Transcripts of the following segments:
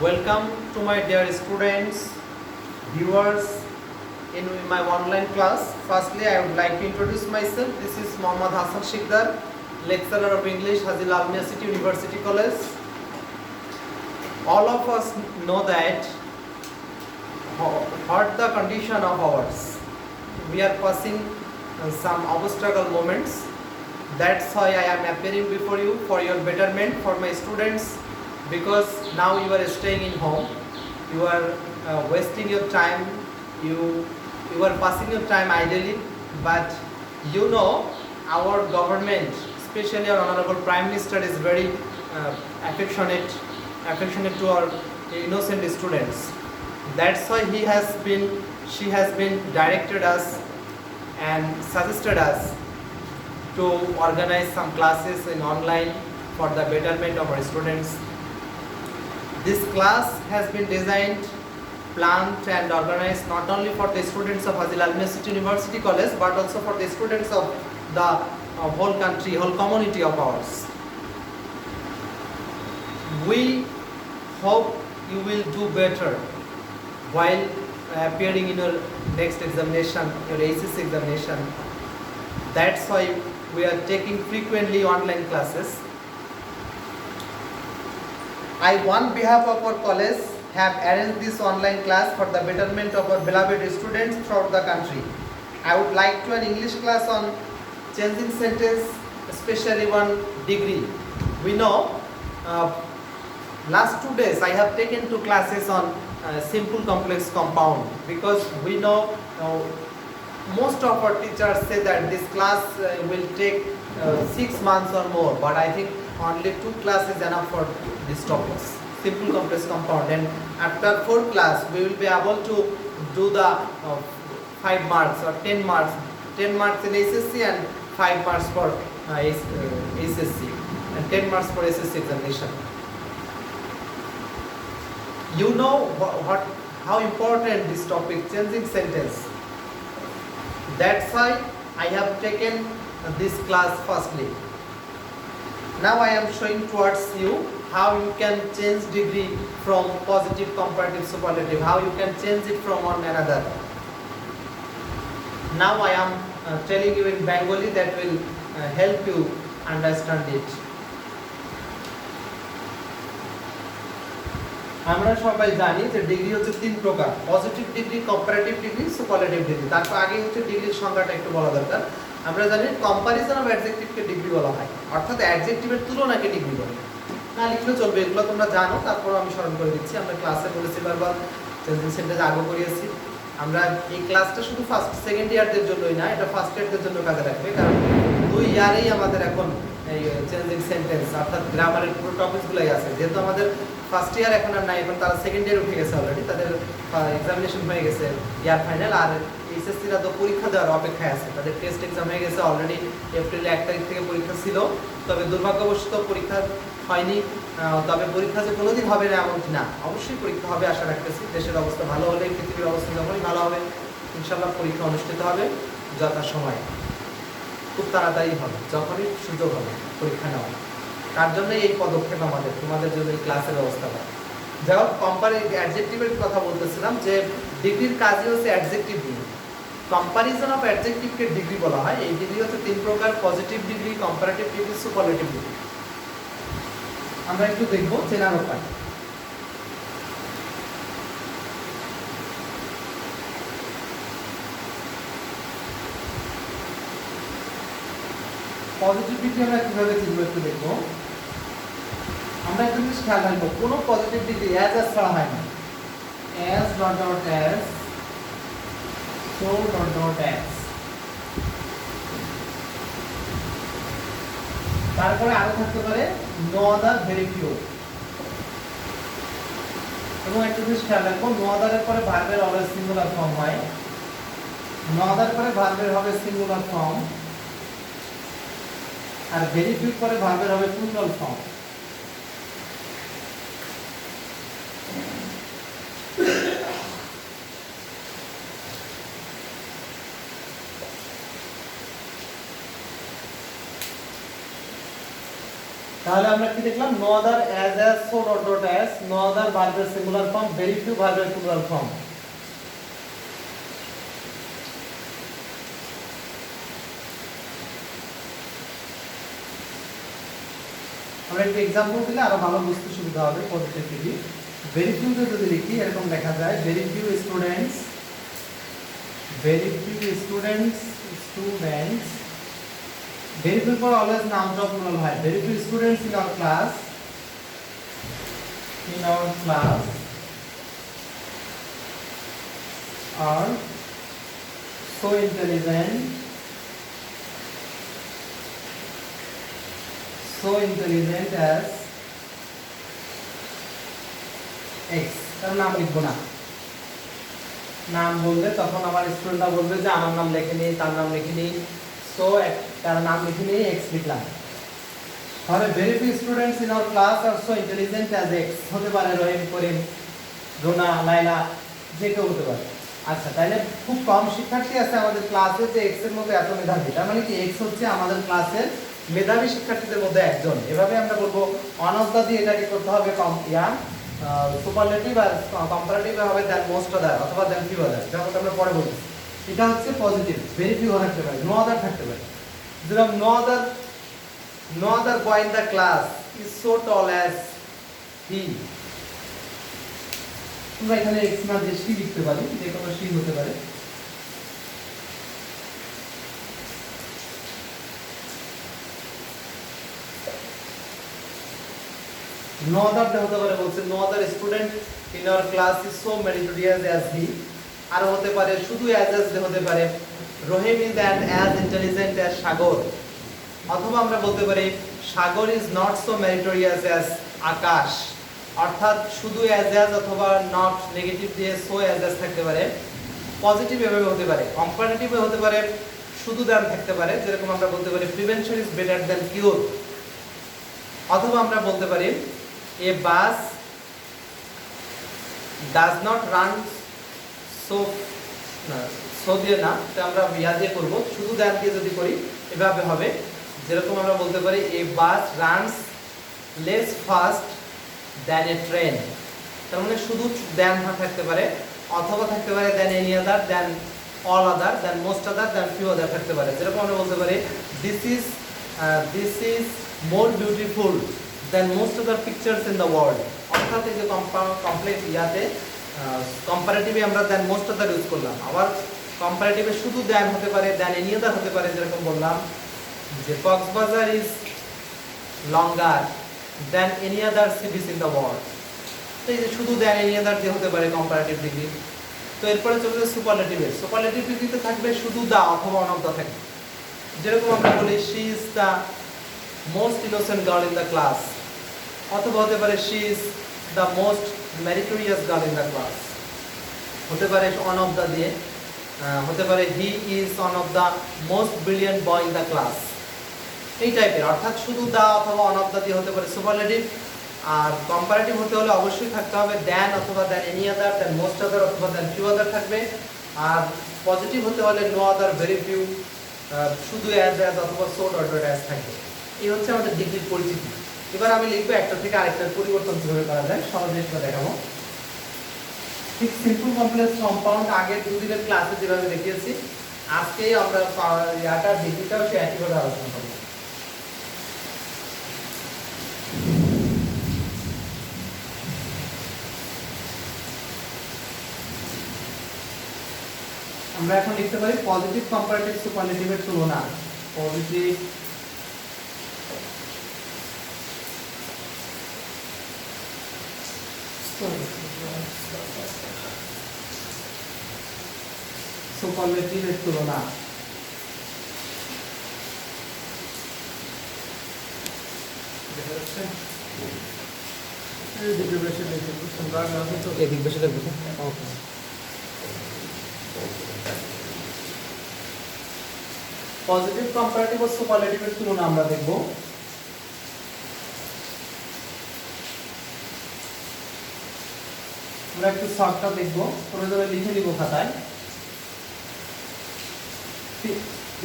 Welcome to my dear students, viewers in my online class. Firstly, I would like to introduce myself. This is Mohammad Hassan Shikdar, lecturer of English, Hazil Almia City University College. All of us know that what the condition of ours. We are passing some obstacle moments. That's why I am appearing before you for your betterment, for my students, because now you are staying in home, you are wasting your time, you are passing your time idly, but you know our government, especially our honorable Prime Minister, is very affectionate to our innocent students. That's why she has been directed us and suggested us to organize some classes in online for the betterment of our students. This class has been designed, planned and organized not only for the students of Hazil Almia City University College, but also for the students of the whole country, whole community of ours. We hope you will do better while appearing in your next examination, your ACC examination. That's why we are taking frequently online classes. I, on behalf of our college, have arranged this online class for the betterment of our beloved students throughout the country. I would like to an English class on changing sentence, especially one degree. We know last 2 days I have taken 2 classes on simple complex compound, because we know most of our teachers say that this class will take 6 months or more, but I think only 2 classes is enough for these topics, simple complex compound, and after 4 class we will be able to do the 5 marks or 10 marks in SSC and 5 marks for SSC and 10 marks for SSC examination. You know how important this topic, changing sentence. That's why I have taken this class firstly. Now I am showing towards you how you can change degree from positive, comparative, superlative, how you can change it from one another. Now I am telling you in Bengali, that will help you understand it. আমরা সবাই জানি যে degree হচ্ছে 3 প্রকার, positive degree, comparative degree, superlative degree. তারপর আগে হচ্ছে ডিগ্রির সংজ্ঞাটা একটু বলা দরকার। আমরা জানি কম্পারিজন অফ অ্যাডজেক্টিভকে ডিগ্রি বলা হয়, অর্থাৎ অ্যাডজেক্টিভের তুলনাকে ডিগ্রি বলে। না লিখলে চলবে, এগুলো তোমরা জানো, তারপর আমি স্মরণ করে দিচ্ছি। আমরা ক্লাসে বলেছি বারবার, চেঞ্জিং সেন্টেন্স আগে করিয়েছি। আমরা এই ক্লাসটা শুধু ফার্স্ট সেকেন্ড ইয়ারদের জন্যই না, এটা ফার্স্ট ইয়ারদের জন্য কাজে রাখবে, কারণ 2 ইয়ারেই আমাদের এখন এই চেঞ্জিং সেন্টেন্স অর্থাৎ গ্রামারের পুরো টপিকসগুলোই আছে। যেহেতু আমাদের ফার্স্ট ইয়ার এখন আর নাই, এখন তারা সেকেন্ড ইয়ার উঠে গেছে অলরেডি, তাদের এক্সামিনেশন হয়ে গেছে ইয়ার ফাইনাল, আর এইচএসসিরা তো পরীক্ষা দেওয়ার অপেক্ষায় আছে, তাদের টেস্ট এক্সাম হয়ে গেছে অলরেডি। এপ্রিল 1 তারিখ থেকে পরীক্ষা ছিল, তবে দুর্ভাগ্যবশত পরীক্ষা হয়নি। তবে পরীক্ষা যে কোনোদিন হবে না এমনটি না, অবশ্যই পরীক্ষা হবে আশা রাখতেছি। দেশের অবস্থা ভালো হলে, পৃথিবীর অবস্থা যখনই ভালো হবে, ইনশাল্লাহ পরীক্ষা অনুষ্ঠিত হবে যথাসময়ে, খুব তাড়াতাড়ি হবে, যখনই সুযোগ হবে পরীক্ষা নেওয়া। তার জন্যই এই পদক্ষেপ আমাদের, তোমাদের জন্য এই ক্লাসের ব্যবস্থাটা। যাই হোক, অ্যাডজেক্টিভের কথা বলতেছিলাম যে ডিগ্রির কাজই হচ্ছে অ্যাডজেক্টিভ নিয়ে। কম্পারিজন অফ অ্যাডজেক্টিভকে ডিগ্রি বলা হয়। এই ডিগ্রি হচ্ছে 3 প্রকার, positive degree, comparative degree, superlative degree. আমরা একটু দেখবো চেনার উপায়। পজিটিভ ডিগ্রি আমরা কিভাবে চিনব একটু দেখবো। আমরা একটা জিনিস খেয়াল রাখবো, কোনো পজিটিভ ডিগ্রি অ্যাজ ছাড়া হয় না। As dot dot as, so dot dot as, তারপরে আরো থাকতে পারে নো আদার, ভেরি ফিউ। এবং একটা জিনিস খেয়াল রাখবো, নো আদারের পরে ভার্বের অলওয়েজ সিঙ্গুলার ফর্ম হয়, নো আদার পরে ভার্বের হবে সিঙ্গুলার ফর্ম, আর ভেরি ফিউ পরে ভার্বের হবে প্লুরাল ফর্ম। তাহলে আমরা কি দেখলাম? No other as so dot as, no other ভার্বের সিঙ্গুলার ফর্ম, ভেরি ফিউ ভার্বের প্লুরাল ফর্ম। আমরা একটা एग्जांपल দিলে আরো ভালো বুঝতে সুবিধা হবে পজিটিভ ডিগ্রি। ভেরি ফিউ তে যদি লিখি এরকম লেখা যায়, very few students, very few students, very few for always noun of plural হয়, very few students in our class are so intelligent as X। তার নাম লিখবো না, নাম বললে তখন আমার স্টুডেন্টরা বলবে যে আমার নাম লেখেনি, তার নাম লেখেনি, সো তার নাম লিখিনি, এক্স লিখলাম। তাহলে very few students in our class are so intelligent as X হতে পারে রহিম, করিম, রোনা, লাইলা, যে কেউ হতে পারে। আচ্ছা, তাহলে খুব কম শিক্ষার্থী আছে আমাদের ক্লাসে যে এক্স এর মতো এত মেধাবী। তার মানে কি এক্স হচ্ছে আমাদের ক্লাসের মেধাবী শিক্ষার্থীদের মধ্যে একজন। এভাবে আমরা বলবো অন অফ দা দিয়ে এটা কি করতে হবে? সুপারলেটিভ আর কম্পারেটিভ হবে দ্যান মোস্ট আদার অথবা দ্যান ফিউ আদার, যেমন আমরা পরে বলবো। এটা হচ্ছে পজিটিভ, ভেরি ফিউ থাকতে পারে, নো আদার থাকতে পারে। যেরকম no other boy in the class is so tall as he. আমরা এখানে এক্স না যে সি লিখতে পারি, যে কোনো সি হতে পারে। নো আদার হতে পারে, বলছে no other student in our class is so meritorious as he. আর হতে পারে শুধু অ্যাজ হতে পারে Rahim is as intelligent as Sagar. অথবা আমরা বলতে পারি Sagar is not so meritorious as Akash. অর্থাৎ শুধু অ্যাজ অথবা নট নেগেটিভ দিয়ে সো অ্যাজ থাকতে পারে। পজিটিভ এভাবে হতে পারে, কম্পারেটিভে হতে পারে শুধু দ্যান থাকতে পারে, যেরকম আমরা বলতে পারি প্রিভেনশন ইজ বেটার দ্যান কিউর। অথবা আমরা বলতে পারি এ বাস ডাজ নট রান সো দিয়ে না, আমরা ইয়া দিয়ে করবো, শুধু দ্যান দিয়ে যদি করি এভাবে হবে। যেরকম আমরা বলতে পারি এ বাস runs less fast than a train. তার মানে শুধু দ্যান থাকতে পারে, অথবা থাকতে পারে than any other, than all other, than most other, than few other থাকতে পারে। যেরকম আমরা বলতে পারি this is more beautiful than most other pictures in the world. অর্থাৎ এই যে কমপ্লেক্স ইয়াতে কম্পারেটিভে আমরা দ্যান মোস্ট আদার ইউজ করলাম। আবার কম্পারেটিভে শুধু দ্যান হতে পারে, দ্যান এনি আদার হতে পারে। যেরকম বললাম যে Cox's Bazar is longer than any other cities in the world. তো এই যে শুধু দ্যান এনি আদার দিয়ে হতে পারে কম্পারেটিভ ডিগ্রি। তো এরপরে চলে যাবে সুপারলেটিভে। সুপারলেটিভ ডিগ্রিতে থাকবে শুধু দা অথবা অন অফ দা থাকবে। যেরকম আমরা বলি she is the most innocent girl in the class, অথবা হতে পারে she is the most meritorious girl in the class. হতে পারে অন অফ দা দিয়ে, হতে পারে he is on of the most brilliant boy in the class. এই টাইপের, অর্থাৎ শুধু দা অথবা অন অফ দা দিয়ে হতে পারে সুপারলেটিভ। আর কম্পারেটিভ হতে হলে অবশ্যই থাকতে হবে দ্যান অথবা than any other, than most other অথবা দ্যান ফিউ আদার থাকবে। আর পজিটিভ হতে হলে নো আদার, ভেরি ফিউ, শুধু অ্যাজ অথবা সো ডট ডট অ্যাজ থাকবে। এই হচ্ছে আমাদের ডিগ্রির পরিচিতি। এবার আমি লিখবো একটা থেকে আরেকটার পরিবর্তন কিভাবে করা যায়, সহজে সেটা দেখাবো। ঠিক সিম্পল কমপ্লেক্স কম্পাউন্ড আগের দুদিনের ক্লাসে যেভাবে দেখিয়েছি, আজকে আমরা ইয়াটা ডিগ্রিটাও সে একইভাবে আলোচনা করবো। আমরা এখন লিখতে পারি পজিটিভ কম্পারেটিভ সুপারলেটিভের তুলনা। পজিটিভ সুপারলেটিভের তুলনা। এদিক বেশি লাগবে। ওকে, পজিটিভ কম্পারেটিভ ও সুপারলেটিভের তুলনা আমরা দেখব। আমরা একটু শর্টটা দেখব, প্রয়োজনে লিখে নিব খাতায়।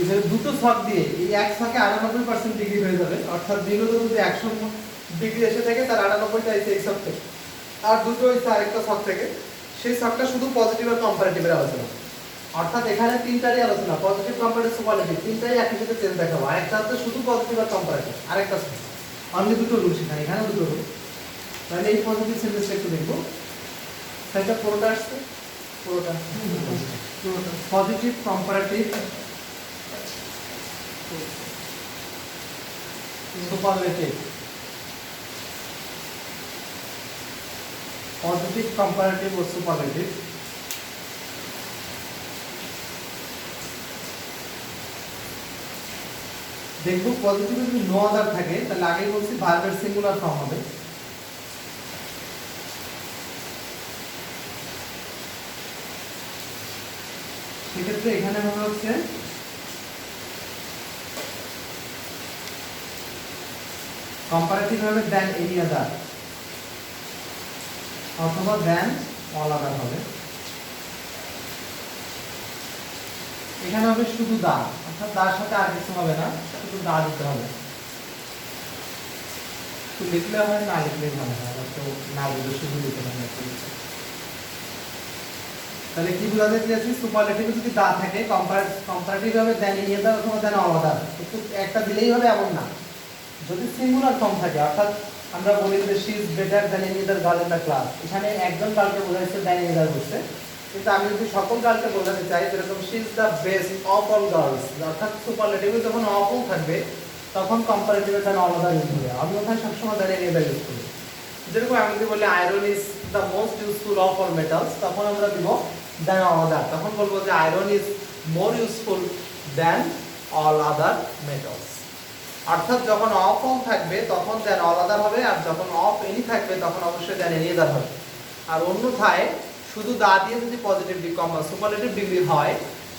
এখানে দুটো ছক দিয়ে এই এক ছকে 98% ডিগ্রি হয়ে যাবে, অর্থাৎ বিগত যদি 100 ডিগ্রি এসে থাকে তার 98টা এসে এই ছক থেকে, আর দুটো হচ্ছে আরেকটা ছক থেকে, সেই ছকটা শুধু পজিটিভ আর কম্পারেটিভের আলোচনা। অর্থাৎ এখানে তিনটারই আলোচনা, পজিটিভ কম্পারেটিভ সুপারলেটিভ তিনটাই একই সাথে চেঞ্জ দেখাবো। আরেকটা হচ্ছে শুধু পজিটিভ আর কম্পারেটিভ, আরেকটা অনলি দুটো রুল সেখানে, এখানে দুটো রুল। তাহলে এই পজিটিভ সেন্টেন্সটা একটু দেখবো, সেটা পুরোটা আসছে, পুরোটা positive comparative superlative, positive comparative ও সুপারলেটিভ। দেখো পজিটিভে যদি নো আদার থাকে তাহলে আগে বলছি ভার্বের সিঙ্গুলার ফর্ম হবে, সেক্ষেত্রে এখানে হবে হচ্ছে কম্পারেটিভ হবে দেন এনি আদার অথবা দেন অল আদার হবে। এখানে হবে শুধু দা, অর্থাৎ তার সাথে আর কিছু হবে না, শুধু দা দিতে হবে। তো লিখলে হয়, না লিখলে ভালো হয়, তো না বুঝে শুধু লিখতে হবে। তাহলে কি বোঝাতে চাইছি, সুপারলেটিভে যদি দা থাকে কম্পারেটিভ হবে দেন এনি আদার অথবা দেন অল আদার, একটা দিলেই হবে এমন না। যদি সিঙ্গুলার ফর্ম থাকে, অর্থাৎ আমরা বলি যে she is better than any other girl in the class, এখানে একজন গার্লকে বোঝাইছে দ্যান এনি আদার বলছে, কিন্তু আমি যদি সকল গার্লকে বোঝাতে চাই যেরকম she is the best of all girls, অর্থাৎ সুপারলেটিভে যখন অফ অল থাকবে তখন কম্পারেটিভে দেন অল আদার ইউজ হবে। আমি ওখানে সবসময় দেন এনি আদার ইউজ করি। যেরকম আমি যদি বলি iron is the most useful of all metals, তখন আমরা দিব দেন অল আদার, তখন বলবো যে iron is more useful than all other metals. অর্থাৎ যখন অফ অল থাকবে তখন দেন অল আদার হবে, আর যখন অফ এনি থাকবে তখন অবশ্যই দেন এনি আদার হবে। আর অন্যথায় শুধু দা দিয়ে যদি পজিটিভ সুপারলেটিভ ডিগ্রি হয়,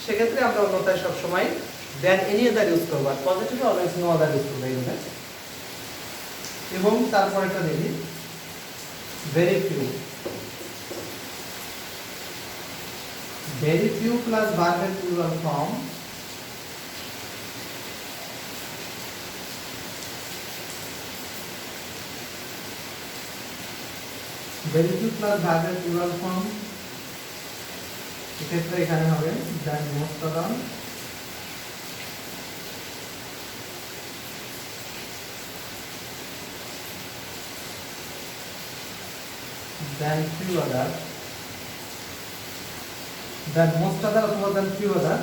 সেক্ষেত্রে আমরা অন্যথায় সবসময় দেন এনি আদার ইউজ করবো, আর positive always no other use করবো এইভাবে। এবং তারপর একটা দেখি very few, very few plus verb and plural form, very few plus verb and plural form, এক্ষেত্রে এখানে হবে than most of them, than few other, than most other অথবা than few other।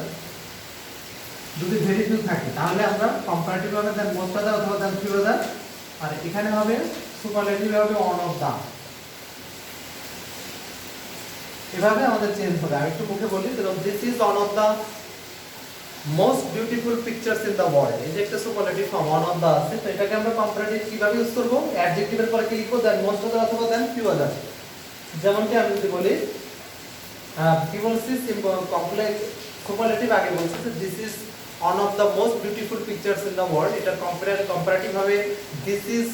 যদি ভেরি ফিউ থাকে তাহলে আমরা comparative হবে than most other অথবা than few other, আর এখানে হবে সুপারলেটিভ হবে one of the। এভাবে আমাদের চেঞ্জ হবে। আমি একটু মুখে বলি, যেরকম this is one of the most beautiful pictures in the world, এই যে একটা superlative form one of the আছে, তো এটাকে আমরা কম্পারেটিভ কিভাবে ইউজ করব, অ্যাডজেক্টিভের পরে কি লিখব, than most other অথবা than few other। যেমন কি আমি যদি বলি কি বলছি, কমপ্লেক্স সুপারলেটিভ আগে বলছি যে this is one of the most beautiful pictures in the world, এটা কম্পারেটিভ হবে this is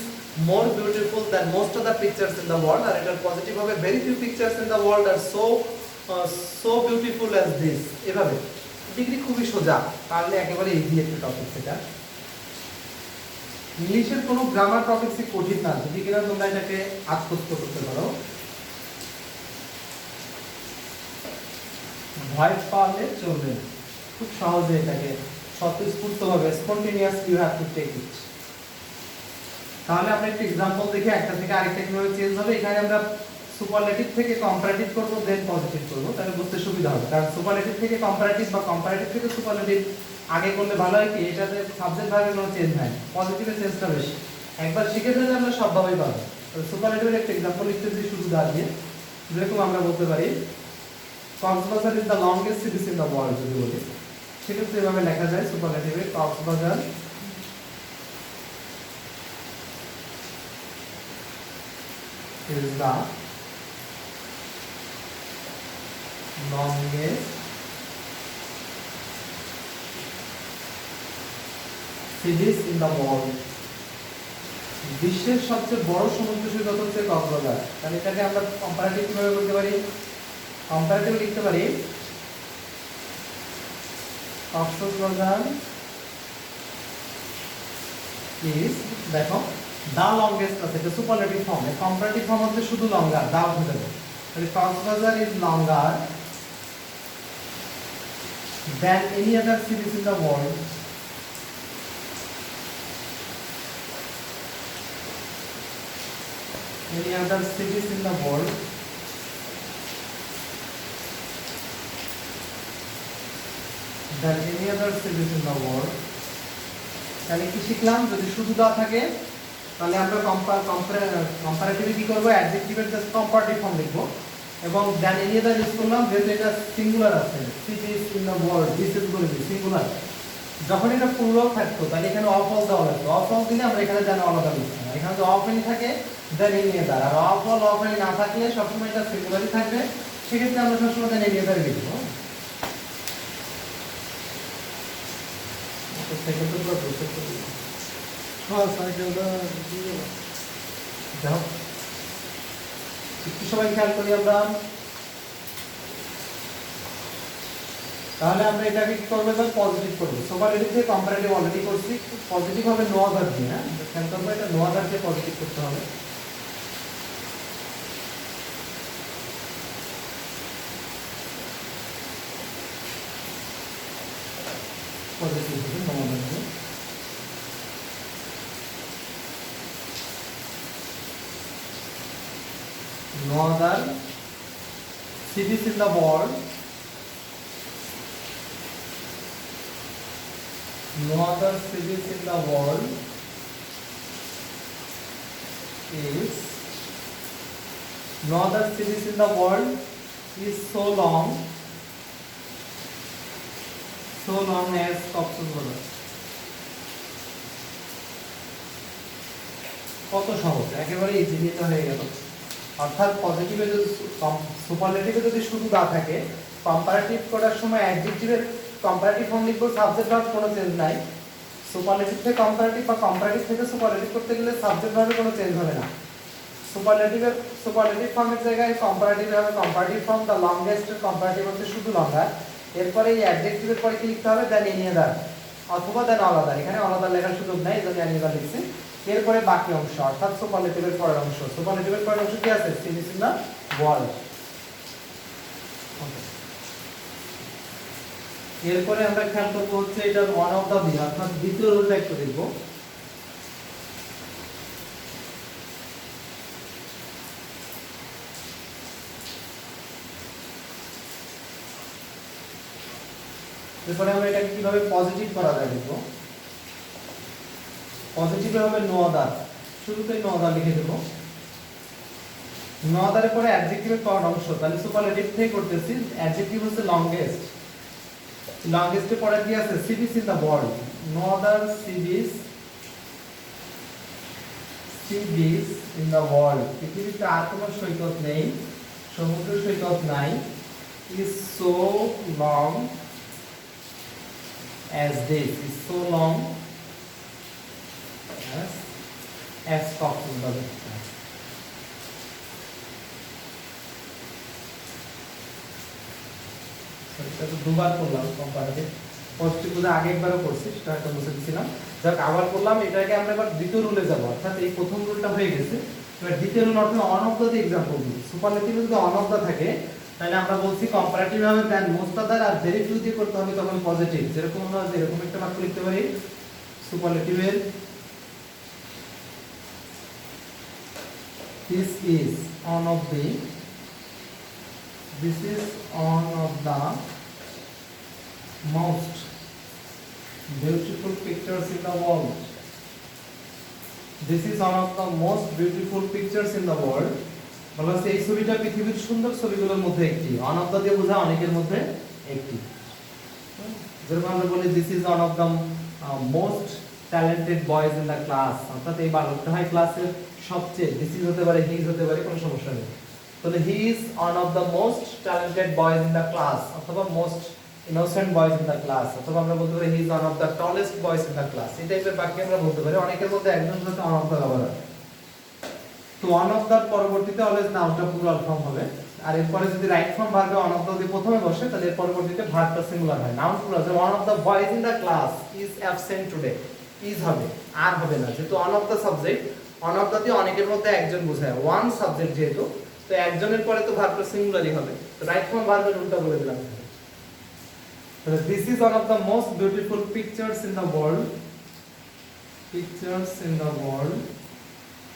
more beautiful than most of the pictures in the world, আর এটার পজিটিভ হবে very few pictures in the world are so beautiful as this। এভাবে degree খুবই সোজা, তাহলে একেবারে easy একটা টপিক। সেটা ইংলিশের কোনো গ্রামার টপিকসই কঠিন না, যদি কিনা তোমরা এটাকে আত্মস্থ করতে পারো। ভয় পাওয়ালে চলবে, খুব সহজে এটাকে স্বতঃস্ফূর্তভাবে spontaneous you have to take it. তাহলে আমরা একটা एग्जांपल দেখি একটা থেকে আরেকটা কিভাবে চেঞ্জ হবে। এখানে আমরা সুপারলেটিভ থেকে কম্পারেটিভ করব দেন পজিটিভ করব, তাহলে বুঝতে সুবিধা হবে। কারণ সুপারলেটিভ থেকে কম্পারেটিভ বা কম্পারেটিভ থেকে সুপারলেটিভ আগে করলে ভালো হয় কি, এটাতে সাবজেক্ট ভার্বের কোনো চেঞ্জ হয় না, পজিটিভের চেঞ্জটা বেশি। একবার শিখে ফেললে আমরা সবভাবেই পাবো। সুপারলেটিভের একটা एग्जांपल লিখতে দিই শুধু দাঁড়িয়ে, যেরকম আমরা বলতে পারি Cox's Bazar is the longest city in the world, যদি বলি সেক্ষেত্রে এভাবে লেখা যায় সুপারলেটিভে Cox's Bazar is the longest cities in the world, বিশ্বের সবচেয়ে বড় সমুদ্র সৈকত হচ্ছে কক্সবাজার। তাহলে এটাকে আমরা কম্পারেটিভ কিভাবে বলতে পারি, কম্পারেটিভ লিখতে পারি কক্সবাজার ইজ, দেখো দা লংগেস্ট আছে, এটা সুপারলেটিভ ফর্ম, কম্পারেটিভ ফর্ম হচ্ছে শুধু লঙ্গার, দা উঠে যাবে, তাহলে Cox's Bazar is longer than any other cities in the world any other cities in the world than any other cities in the world। তাহলে কি শিখলাম, যদি শুধু দা থাকে তাহলে আমরা কম্পারেটিভলি কি করব, অ্যাডজেক্টিভের জাস্ট কম্পারেটিভ ফর্ম লিখব, এবং দেন এনি আদার ইউজ করলাম যেহেতু এটা সিঙ্গুলার আছে, cities in the world, this is বলে দিই সিঙ্গুলার। যখন এটা প্লুরাল থাকতো তাহলে এখানে অফ অল দেওয়া লাগতো, অফ অল দিলে আমরা এখানে জানি আলাদা লিখতাম, এখানে যদি অফ এনি থাকে দেন এনি আদার, আর অফ অল অফ এনি না থাকলে সবসময় এটা সিঙ্গুলারই থাকবে, সেক্ষেত্রে আমরা সবসময় দেন এনি আদার লিখবো। সেকেন্ড তো প্রসেস করব, হ্যাঁ সাইকেলটা দিয়ে দাও একটু সবাই খেয়াল করি আমরা। তাহলে আমরা এটাকে কি করবো, এবার পজিটিভ করবো, সুপারলেটিভ থেকে কম্পারেটিভ অলরেডি করছি, পজিটিভ হবে নো আদার দিয়ে, হ্যাঁ খেয়াল করবো এটা নো আদার দিয়ে পজিটিভ করতে হবে। পজিটিভ হবে নো আদার দিয়ে, no other cities in the world, no other cities in the world is, no other cities in the world is so long as Coxsbazar। কত সহজ, একেবারে ইজি নিতে হয়ে গেল। অর্থাৎ পজিটিভে যদি সুপারলেটিভে যদি শুধু দা থাকে, কম্পারেটিভ করার সময় অ্যাডজেক্টিভের কম্পারেটিভ ফর্ম লিখবো, সাবজেক্ট ভার্ব কোনো চেঞ্জ নাই। সুপারলেটিভ থেকে কম্পারেটিভ বা কম্পারেটিভ থেকে সুপারলেটিভ করতে গেলে সাবজেক্ট ভার্বে কোনো চেঞ্জ হবে না। সুপারলেটিভ ফর্মের জায়গায় কম্পারেটিভ হবে comparative form, the longest comparative হচ্ছে শুধু লঙ্গার, এরপরে এই অ্যাডজেক্টিভের পরে কি লিখতে হবে, দেন এনি আদার অথবা দেন অল আদার, এখানে অল আদার লেখার সুযোগ নাই, এজন্য এনি আদার লিখছি। এরপরে বাকি অংশ অর্থাৎ সুপারলেটিভের পরের অংশ, সুপারলেটিভের পরের অংশ কি আছে, সিটিজ ইন দ্য ওয়ার্ল্ড। এরপরে আমরা খেয়াল করব হচ্ছে এটার ওয়ান অফ দা বি, অর্থাৎ দ্বিতীয় রুলটা একটু দেখব। এরপরে আমরা এটাকে কিভাবে পজিটিভ করা যায় দেখব। পজিটিভ হবে নো আদার, শুরুতেই নো আদার লিখে দেব, নো আদারের পরে অ্যাডজেক্টিভের পরের অংশ, তাহলে সুপারলেটিভ থেকে করতেছি, অ্যাডজেক্টিভ হচ্ছে লংগেস্ট, লংগেস্টের পরে কি আছে, cities in the world, no other cities in the world, পৃথিবীতে আর কোনো সৈকত নেই, সমুদ্র সৈকত নাই, is so long as this, is so long as Coxsbazar। এটা তো দুবার করলাম কম্পারেটিভ, পজিটিভ বুঝে আগে একবারও করছি, সেটা হয়তো মুছে দিয়েছিলাম, যাক আবার করলাম। এটাকে আমরা এবার দ্বিতীয় রুলে যাব, অর্থাৎ এই প্রথম রুলটা হয়ে গেছে, এবার দ্বিতীয় রুল অর্থাৎ অন অফ দ্য এক্সাম্পল দিই। সুপারলেটিভ যদি অন অফ দ্য থাকে তাহলে আমরা বলছি কম্পারেটিভ হবে দেন মোস্ট আদার, আর ভেরি ফিউ দিয়ে করতে হবে তখন পজিটিভ। যেরকম আমরা এরকম একটা বাক্য লিখতে পারি, সুপারলেটিভের this is one of the most beautiful pictures in the world, this is one of the most beautiful pictures in the world, বলা হচ্ছে এই ছবিটা পৃথিবীর সুন্দর ছবিগুলোর মধ্যে একটি, অন অফ দা দিয়ে বোঝায় অনেকের মধ্যে একটি। যেরকম আমরা বলি this is one of the most talented boys in the class, অর্থাৎ এই বালকটা হয় ক্লাসের সবচেয়ে, দিস ইজ হতে পারে, হি ইজ হতে পারে, কোনো সমস্যা নেই। তাহলে he is one of the most talented boys in the class, অথবা most innocent boys in the class, অথবা আমরা বলতে পারি he is one of the tallest boys in the class. এই টাইপের বাক্য আমরা বলতে পারি, অনেকের মধ্যে একজন সাথে ওয়ান অফ দ্য ব্যবহার হয়। তো ওয়ান অফ দ্য পরবর্তীতে অলওয়েজ নাউনটা প্লুরাল ফর্ম হবে, আর এরপরে যদি রাইট ফর্ম ভার্বে ওয়ান অফ দ্য যদি প্রথমে বসে তাহলে এর পরবর্তীতে ভার্বটা সিঙ্গুলার হয়। Noun plural, one of the boys in the class is absent today, is হবে, আর হবে না, যেহেতু one of the subject, one of the দিয়ে অনেকের মধ্যে একজন বোঝায়, ওয়ান সাবজেক্ট যেহেতু, তো একজনের পরে তো ভার্বটা সিঙ্গুলারই হবে, তো রাইট ফর্ম ভার্বের উল্টা বলে দিলাম। This is one of the most beautiful pictures in the world. Pictures in the world.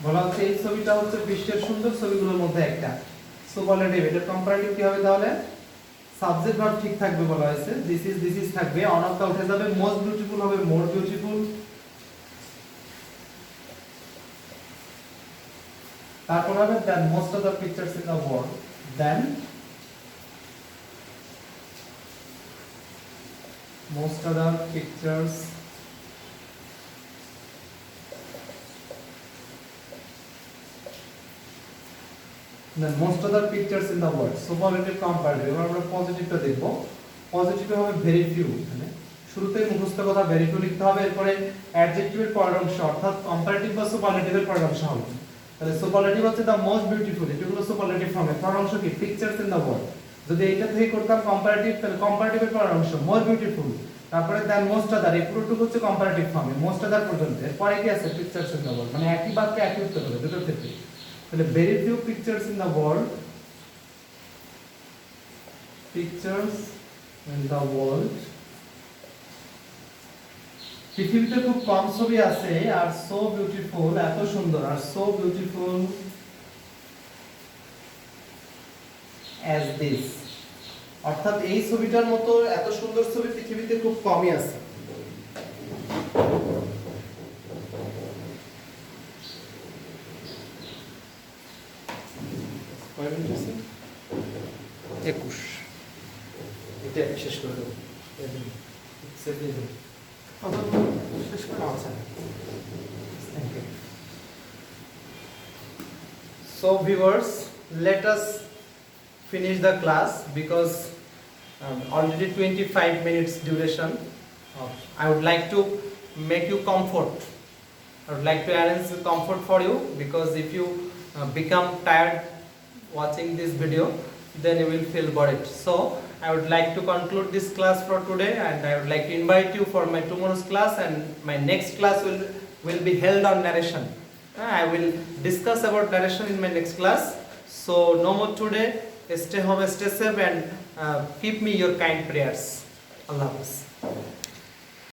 বলা হচ্ছে এই ছবিটা হচ্ছে বিশ্বের সুন্দর ছবিগুলোর মধ্যে একটা। সুপারলেটিভ, এটা কম্পারেটিভ কি হবে তাহলে? সাবজেক্ট ভার্ব ঠিক থাকবে বলা হয়েছে, this is থাকবে, অন অফ দা উঠে যাবে, মোস্ট বিউটিফুল হবে মোর বিউটিফুল। তারপর হবে than most of the pictures in the world, than most other pictures then most other pictures in the world, superlative comparative। এবার আমরা পজিটিভটা দেখব, পজিটিভ হবে ভেরি ফিউ, মানে শুরুতেই মুখস্থ কথা ভেরি ফিউ লিখতে হবে, এরপরে অ্যাডজেক্টিভের পরের অংশ অর্থাৎ কম্পারেটিভ বা সুপারলেটিভের পরের অংশ হবে। তাহলে সুপারলেটিভ হচ্ছে দা মোস্ট বিউটিফুল, এটা হলো সুপারলেটিভ ফর্মে, পরের অংশ কি পিকচার্স ইন দা ওয়ার্ল্ড। যদি এইটা থেকে করতাম কম্পারেটিভ, তাহলে কম্পারেটিভের পরের অংশ মোর বিউটিফুল, তারপরে দেন মোস্ট আদার, এই পুরোটুকু হচ্ছে কম্পারেটিভ ফর্মে, মোস্ট আদার পর্যন্ত, এরপরে কি আছে পিকচার্স ইন দা ওয়ার্ল্ড, মানে একই বাক্যে একই উত্তর হবে দুটোর ক্ষেত্রে। তাহলে very few pictures in the world, pictures in the world, পৃথিবীতে খুব কম ছবি আছে, আর সো বিউটিফুল, এত সুন্দর, আর সো বিউটিফুল অ্যাজ দিস, অর্থাৎ এই ছবিটার মতো এত সুন্দর ছবি পৃথিবীতে খুব কমই আছে। কয় মিনিট আছে? 21, এটা শেষ করে দেবো। So viewers, let us finish the class because already 25 minutes duration. I would like to make you comfort. I would like to arrange comfort for you, because if you become tired watching this video, then you will feel bored. So I would like to conclude this class for today, and I would like to invite you for my tomorrow's class, and my next class will be held on narration. I will discuss about narration in my next class. So no more today. Stay home, stay safe, and keep me your kind prayers. Allah Hafiz.